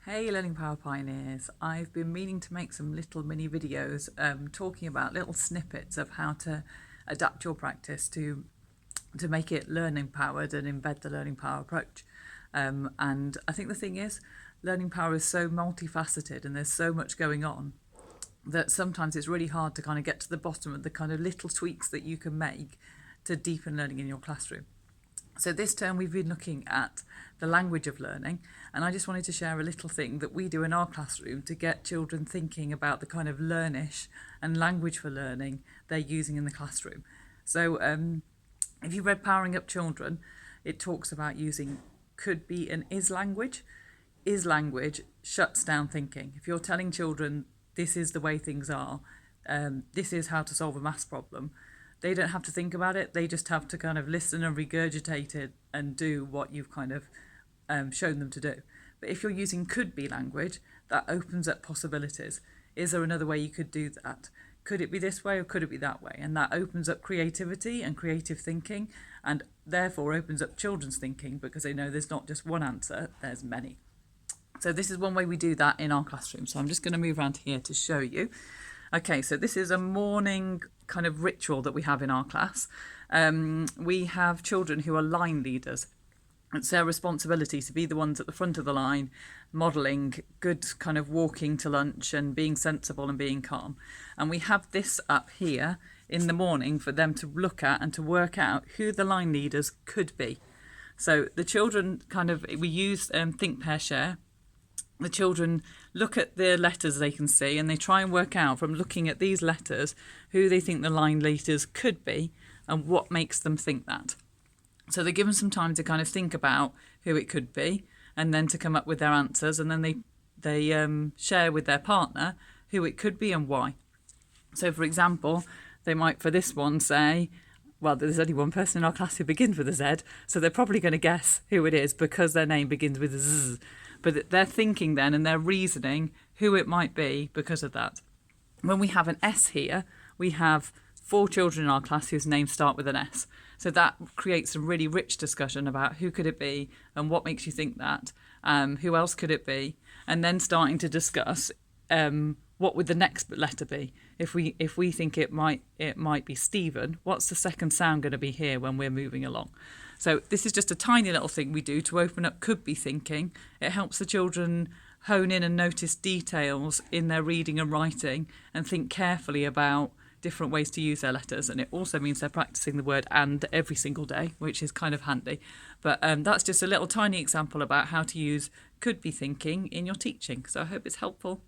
Hey Learning Power Pioneers, I've been meaning to make some little mini videos talking about little snippets of how to adapt your practice to make it learning powered and embed the learning power approach. And I think the thing is, learning power is so multifaceted and there's so much going on that sometimes it's really hard to kind of get to the bottom of the kind of little tweaks that you can make to deepen learning in your classroom. So this term we've been looking at the language of learning, and I just wanted to share a little thing that we do in our classroom to get children thinking about the kind of learnish and language for learning they're using in the classroom. So if you read Powering Up Children, it talks about using could be and is language. Is language shuts down thinking. If you're telling children this is the way things are, this is how to solve a maths problem, they don't have to think about it. They just have to kind of listen and regurgitate it and do what you've kind of shown them to do. But if you're using could be language, that opens up possibilities. Is there another way you could do that? Could it be this way or could it be that way? And that opens up creativity and creative thinking, and therefore opens up children's thinking because they know there's not just one answer, there's many. So this is one way we do that in our classroom. So I'm just going to move around here to show you. Okay, so this is a morning kind of ritual that we have in our class. We have children who are line leaders. It's their responsibility to be the ones at the front of the line, modelling good kind of walking to lunch and being sensible and being calm. And we have this up here in the morning for them to look at and to work out who the line leaders could be. So the children we use think, pair, share. The children look at the letters they can see and they try and work out from looking at these letters who they think the line leaders could be and what makes them think that. So they're given some time to kind of think about who it could be and then to come up with their answers, and then they share with their partner who it could be and why. So for example, they might for this one say, well, there's only one person in our class who begins with a Z, so they're probably going to guess who it is because their name begins with a Z. But they're thinking then and they're reasoning who it might be because of that. When we have an S here, we have 4 children in our class whose names start with an S. So that creates a really rich discussion about who could it be and what makes you think that, who else could it be, and then starting to discuss what would the next letter be. If we think it might be Stephen, what's the second sound going to be here when we're moving along? So this is just a tiny little thing we do to open up could be thinking. It helps the children hone in and notice details in their reading and writing and think carefully about different ways to use their letters. And it also means they're practicing the word and every single day, which is kind of handy. But that's just a little tiny example about how to use could be thinking in your teaching. So I hope it's helpful.